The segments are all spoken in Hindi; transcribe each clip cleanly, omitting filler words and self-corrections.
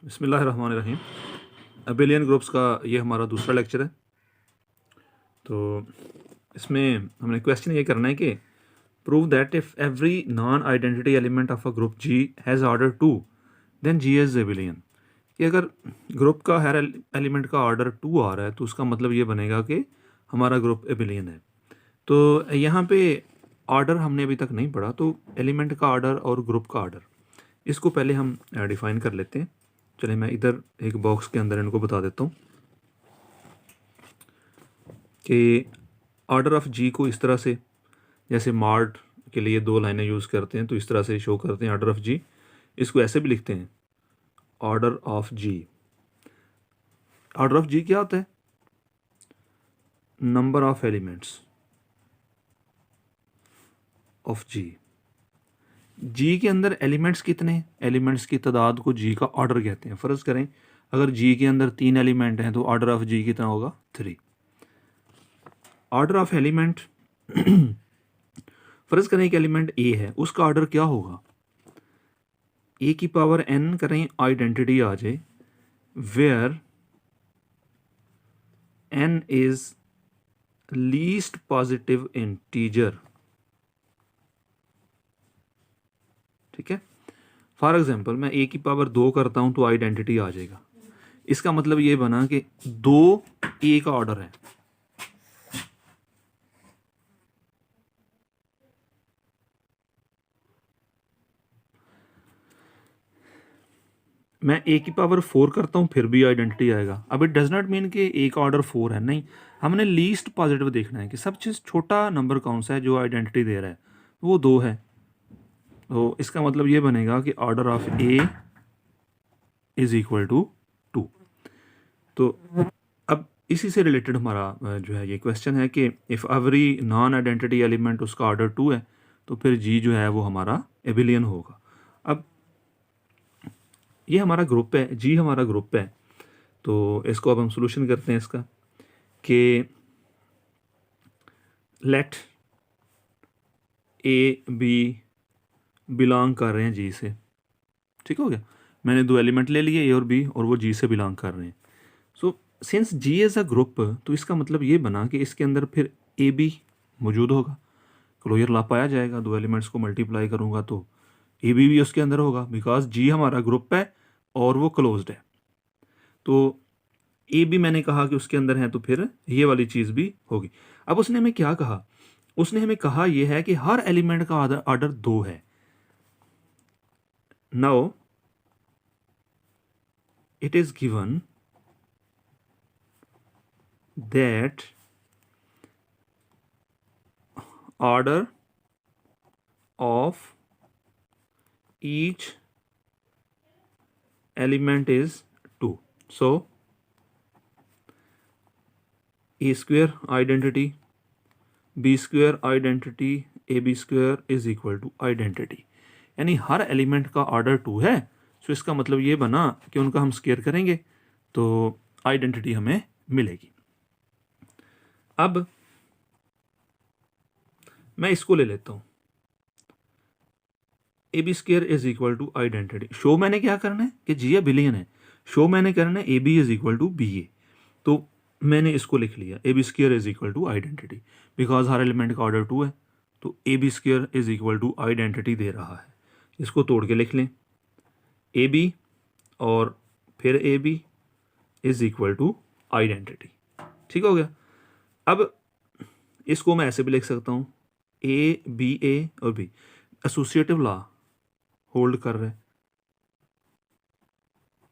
बिस्मिल्लाहिर्रहमानिर्रहीम। अबेलियन ग्रुप्स का ये हमारा दूसरा लेक्चर है। तो इसमें हमने क्वेश्चन ये करना है कि prove that if every non identity element of a group G has order 2 then G is abelian. कि अगर ग्रुप का हर एलिमेंट का ऑर्डर 2 आ रहा है तो उसका मतलब ये बनेगा कि हमारा ग्रुप एबेलियन है। तो यहाँ पे ऑर्डर हमने अभी तक नहीं पढ़ा, तो एलिमेंट का ऑर्डर और ग्रुप का ऑर्डर इसको पहले हम डिफ़ाइन कर लेते हैं। चलिए मैं इधर एक बॉक्स के अंदर इनको बता देता हूँ कि ऑर्डर ऑफ जी को इस तरह से, जैसे मार्ट के लिए 2 लाइनें यूज़ करते हैं तो इस तरह से शो करते हैं ऑर्डर ऑफ जी। इसको ऐसे भी लिखते हैं order of G. Order of G क्या होता है? Number of elements of G. G के अंदर एलिमेंट्स कितने हैं? एलिमेंट्स की तादाद को जी का ऑर्डर कहते हैं। फ़र्ज़ करें अगर जी के अंदर 3 एलिमेंट हैं तो ऑर्डर ऑफ जी कितना होगा? 3। ऑर्डर ऑफ एलिमेंट फ़र्ज़ करें एक एलिमेंट ए है, उसका ऑर्डर क्या होगा? ए की पावर एन करें आइडेंटिटी आ जाए where n is least positive integer. ठीक है, फॉर एग्जांपल मैं ए की पावर 2 करता हूं तो आइडेंटिटी आ जाएगा। इसका मतलब ये बना कि 2 ए का ऑर्डर है। मैं ए की पावर 4 करता हूँ फिर भी आइडेंटिटी आएगा। अब इट डज नॉट मीन कि ए का ऑर्डर 4 है, नहीं, हमने लीस्ट पॉजिटिव देखना है कि सबसे छोटा नंबर कौन सा है जो आइडेंटिटी दे रहा है, वो 2 है। तो इसका मतलब ये बनेगा कि order of a is equal to 2। तो अब इसी से रिलेटेड हमारा जो है ये क्वेश्चन है कि if every non identity element उसका ऑर्डर 2 है तो फिर जी जो है वो हमारा एबिलियन होगा। अब ये हमारा ग्रुप है, जी हमारा ग्रुप है, तो इसको अब हम सोल्यूशन करते हैं इसका कि लेट ए बी बिलोंग कर रहे हैं जी से। ठीक हो गया, मैंने 2 एलिमेंट ले लिए ए और बी और वो जी से बिलोंग कर रहे हैं। So since G is a group तो इसका मतलब ये बना कि इसके अंदर फिर ए बी मौजूद होगा। क्लोजर ला पाया जाएगा, 2 एलिमेंट्स को मल्टीप्लाई करूँगा तो ए बी भी उसके अंदर होगा, बिकॉज जी हमारा ग्रुप है और वो क्लोज्ड है। तो ए बी मैंने कहा कि उसके अंदर है तो फिर ये वाली चीज़ भी होगी। अब उसने हमें क्या कहा? उसने हमें कहा ये है कि हर एलिमेंट का ऑर्डर 2 है। Now it is given that order of each element is 2. So a square identity, b square identity, ab square is equal to identity। यानी हर एलिमेंट का ऑर्डर 2 है। सो इसका मतलब ये बना कि उनका हम स्क्वायर करेंगे तो आइडेंटिटी हमें मिलेगी। अब मैं इसको ले लेता हूँ, a B square is equal to identity. Show मैंने क्या करना है कि जी एबिलियन है, शो मैंने करना है A B is equal to B A. तो मैंने इसको लिख लिया A B square is equal to identity, because हर एलिमेंट का ऑर्डर 2 है तो A B square is equal to identity दे रहा है। इसको तोड़ के लिख लें, ए बी और फिर a B is equal to identity. ठीक हो गया। अब इसको मैं ऐसे भी लिख सकता हूँ, ए और बी एसोसिएटिव लॉ होल्ड कर रहे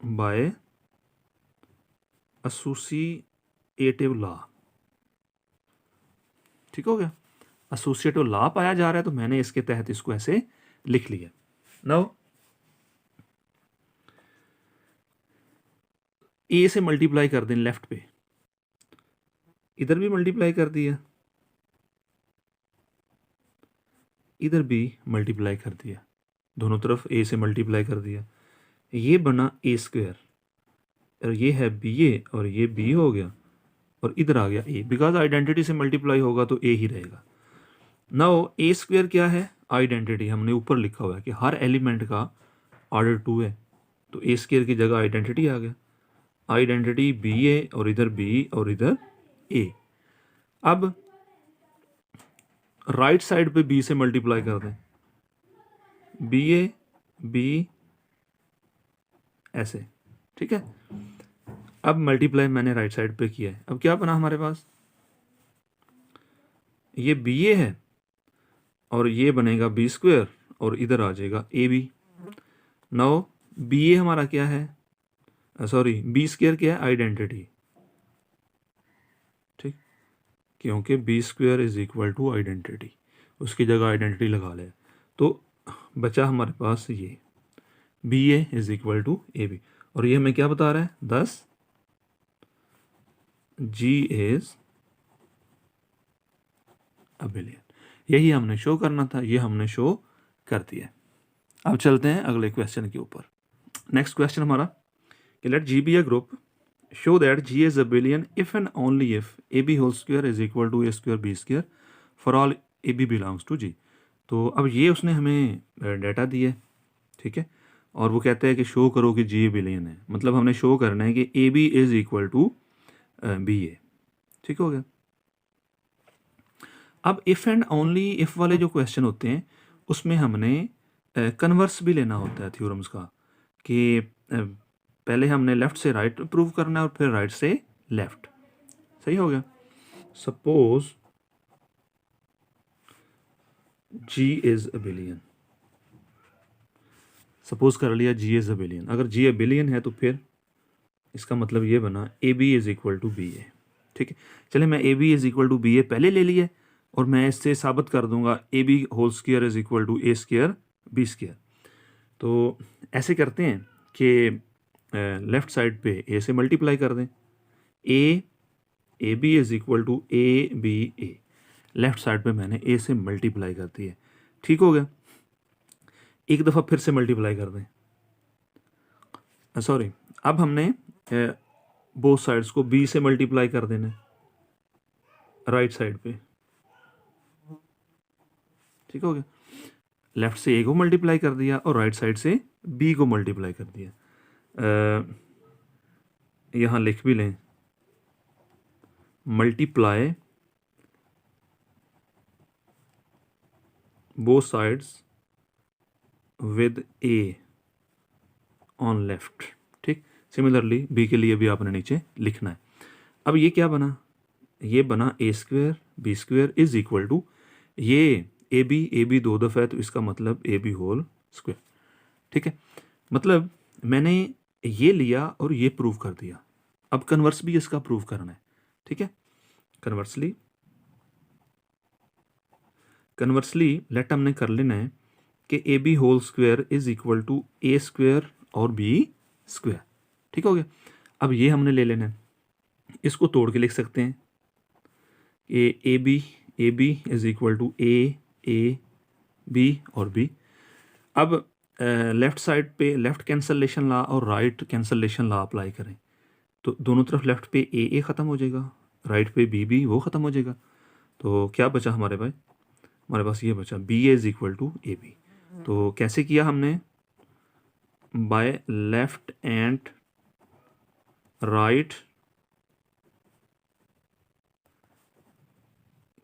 बाय एसोसिएटिव लॉ। ठीक हो गया, एसोसिएटिव लॉ पाया जा रहा है तो मैंने इसके तहत इसको ऐसे लिख लिया। नाउ ए से मल्टीप्लाई कर दें लेफ्ट पे, इधर भी मल्टीप्लाई कर दिया, इधर भी मल्टीप्लाई कर दिया, दोनों तरफ ए से मल्टीप्लाई कर दिया, ये बना ए स्क्वायर और ये है बी ए और ये बी हो गया और इधर आ गया ए, बिकॉज आइडेंटिटी से मल्टीप्लाई होगा तो ए ही रहेगा। नाउ ए स्क्वायर क्या है? आइडेंटिटी। हमने ऊपर लिखा हुआ है कि हर एलिमेंट का ऑर्डर 2 है तो ए स्क्वायर की जगह आइडेंटिटी आ गया, आइडेंटिटी बी ए और इधर बी और इधर ए। अब राइट साइड पे बी से मल्टीप्लाई कर दें, बी ए बी ऐसे, ठीक है। अब मल्टीप्लाई मैंने राइट साइड पे किया है, अब क्या बना हमारे पास, ये बी ए है और ये बनेगा बी स्क्वायर और इधर आ जाएगा ए बी। नाउ बी ए हमारा क्या है, सॉरी बी स्क्वायर क्या है, आइडेंटिटी, ठीक, क्योंकि b square is equal to identity, उसकी जगह आइडेंटिटी लगा ले। तो बचा हमारे पास ये b a is equal to A b, और ये हमें क्या बता रहा है, 10 जी इज अ बिलियन। यही हमने शो करना था, ये हमने शो कर दिया। अब चलते हैं अगले क्वेश्चन के ऊपर। नेक्स्ट क्वेश्चन हमारा कि let G be a group, show that G is abelian if and only if A B whole square is equal to A square B square for all A B belongs to G. तो अब ये उसने हमें डाटा दिया है, ठीक है, और वो कहता है कि शो करो कि जी बिलियन है, मतलब हमने शो करना है कि A B is equal to B A, ठीक हो गया। अब इफ़ एंड ओनली इफ़ वाले जो क्वेश्चन होते हैं उसमें हमने कन्वर्स भी लेना होता है थ्योरम्स का, कि पहले हमने लेफ़्ट से राइट प्रूव करना है और फिर राइट से लेफ़्ट। सही हो गया। Suppose G is abelian, suppose कर लिया जी इज़ अ बिलियन। अगर जी अ बिलियन है तो फिर इसका मतलब ये बना A B is equal to B A, ठीक है। चले मैं A B is equal to B A पहले ले लिया और मैं इससे साबित कर दूंगा A B whole square is equal to A square B square. तो ऐसे करते हैं कि लेफ़्ट साइड पे ए से मल्टीप्लाई कर दें, a B is equal to A b a, left side पे मैंने ए से मल्टीप्लाई कर दी है, ठीक हो गया। एक दफ़ा फिर से मल्टीप्लाई कर दें, सॉरी अब हमने बोथ साइड्स को बी से मल्टीप्लाई कर देना राइट साइड पे, ठीक हो गया। लेफ्ट से ए को मल्टीप्लाई कर दिया और राइट साइड से बी को मल्टीप्लाई कर दिया। यहाँ लिख भी लें, multiply both sides with A on left, ठीक। सिमिलरली बी के लिए भी आपने नीचे लिखना है। अब ये क्या बना, ये बना A square B square is equal to, ये ए बी दो दफ़ा है तो इसका मतलब ए बी होल स्क्वायर, ठीक है। मतलब मैंने ये लिया और ये प्रूव कर दिया। अब कन्वर्स भी इसका प्रूव करना है, ठीक है। कन्वर्सली लेट हमने कर लेना है कि A B whole square is equal to A square और बी स्क्वायर, ठीक हो गया। अब ये हमने ले लेना है, इसको तोड़ के लिख सकते हैं a B is equal to A b और बी। अब लेफ़्ट साइड पे लेफ़्ट कैंसलेशन ला और राइट कैंसलेशन ला अप्लाई करें, तो दोनों तरफ लेफ़्ट पे ए ख़त्म हो जाएगा, राइट पे बी वो ख़त्म हो जाएगा। तो क्या बचा हमारे भाई, हमारे पास ये बचा B is equal to A B. तो कैसे किया हमने, by left and right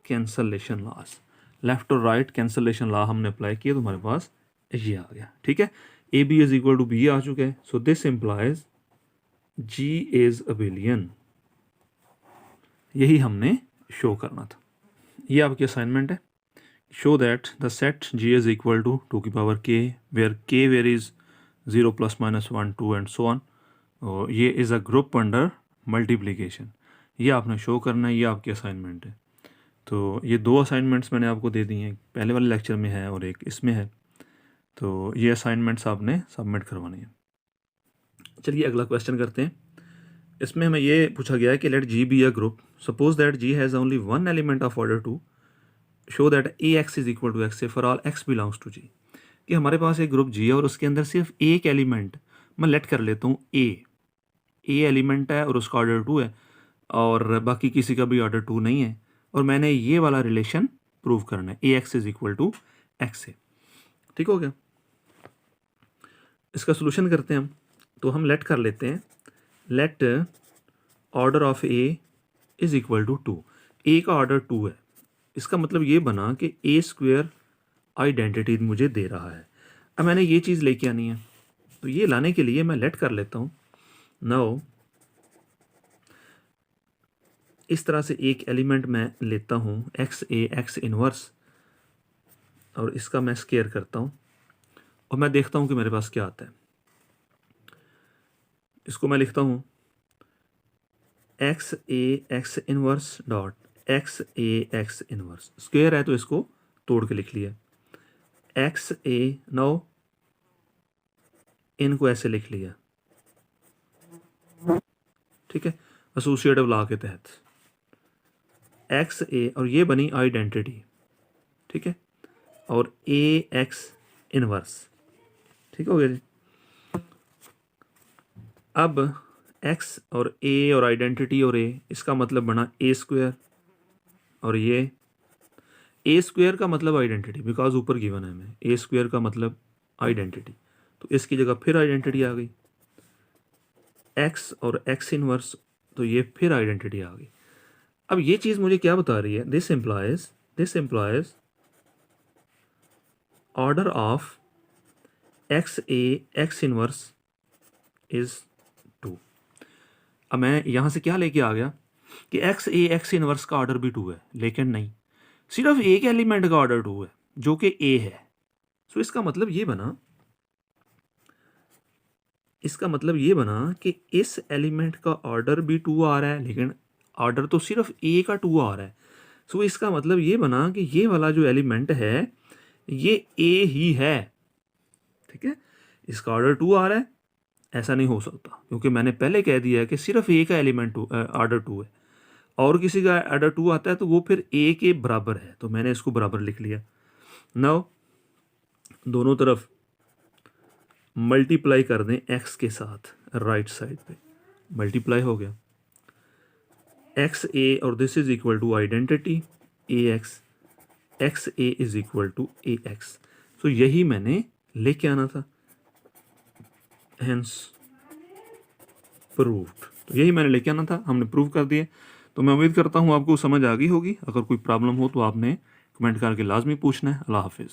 cancellation laws, left और राइट कैंसलेशन लॉ हमने अप्लाई किया तो हमारे पास ये आ गया, ठीक है। A B is equal to B आ चुका है, so this implies G is abelian. यही हमने शो करना था। ये आपकी असाइनमेंट है। Show that the set G is equal to 2 की पावर के where is 0 plus minus 1 2 and so on, और ये is a group under multiplication. ये आपने शो करना है, ये आपकी असाइनमेंट है। तो ये दो असाइनमेंट्स मैंने आपको दे दी हैं, पहले वाले लेक्चर में है और एक इसमें है। तो ये असाइनमेंट्स आपने सबमिट करवानी है। चलिए अगला क्वेश्चन करते हैं। इसमें हमें ये पूछा गया है कि let G be a group, suppose that G has only one element of order 2, show that A X is equal to X A for all X belongs to G. कि हमारे पास एक ग्रुप जी है और उसके अंदर सिर्फ एक एलिमेंट, मैं लेट कर लेता हूँ ए एलिमेंट है और उसका ऑर्डर 2 है और बाकी किसी का भी ऑर्डर 2 नहीं है, और मैंने ये वाला रिलेशन प्रूव करना है, A X is equal to X A, ठीक हो गया। इसका सोल्यूशन करते हैं हम। तो हम लेट कर लेते हैं, let order of a is equal to 2। A का ऑर्डर 2 है, इसका मतलब ये बना कि ए स्क्वेयर आइडेंटिटी मुझे दे रहा है। अब मैंने ये चीज़ लेके आनी है, तो ये लाने के लिए मैं लेट कर लेता हूँ। नाउ इस तरह से एक एलिमेंट मैं लेता हूँ एक्स ए एक्स इनवर्स, और इसका मैं स्केयर करता हूँ और मैं देखता हूँ कि मेरे पास क्या आता है। इसको मैं लिखता हूँ एक्स ए एक्स इनवर्स डॉट एक्स ए एक्स इनवर्स, स्क्वेयर है तो इसको तोड़ के लिख लिया, एक्स ए, नाउ इनको ऐसे लिख लिया, ठीक है, एसोसिएटिव लॉ के तहत एक्स ए, और ये बनी आइडेंटिटी, ठीक है, और ए एक्स इनवर्स, ठीक हो गया जी। अब एक्स और ए और आइडेंटिटी और ए, इसका मतलब बना ए स्क्वेयर, और ये ए स्क्वेयर का मतलब आइडेंटिटी, बिकॉज ऊपर गिवन है हमें ए स्क्वेयर का मतलब आइडेंटिटी, तो इसकी जगह फिर आइडेंटिटी आ गई, एक्स और एक्स इनवर्स, तो ये फिर आइडेंटिटी आ गई। अब ये चीज़ मुझे क्या बता रही है, this employees order of x A x inverse is 2। अब मैं यहाँ से क्या लेके आ गया कि एक्स ए एक्स इनवर्स का ऑर्डर भी 2 है, लेकिन नहीं, सिर्फ एक एलिमेंट का ऑर्डर 2 है जो कि ए है। सो इसका मतलब ये बना कि इस एलिमेंट का ऑर्डर भी 2 आ रहा है, लेकिन ऑर्डर तो सिर्फ ए का 2 आ रहा है। सो इसका मतलब ये बना कि ये वाला जो एलिमेंट है ये ए ही है, ठीक है, इसका ऑर्डर 2 आ रहा है, ऐसा नहीं हो सकता क्योंकि मैंने पहले कह दिया है कि सिर्फ ए का एलिमेंट ऑर्डर 2 है, और किसी का ऑर्डर 2 आता है तो वो फिर ए के बराबर है, तो मैंने इसको बराबर लिख लिया। नाउ दोनों तरफ मल्टीप्लाई कर दें एक्स के साथ, राइट साइड पे मल्टीप्लाई हो गया, एक्स ए और this is equal to identity A X A is equal to A X. So यही मैंने लेके आना था, हेंस प्रूव्ड। तो यही मैंने लेके आना था, हमने प्रूव कर दिए। तो मैं उम्मीद करता हूँ आपको समझ आ गई होगी। अगर कोई प्रॉब्लम हो तो आपने कमेंट करके लाजमी पूछना है। अल्लाह हाफिज़।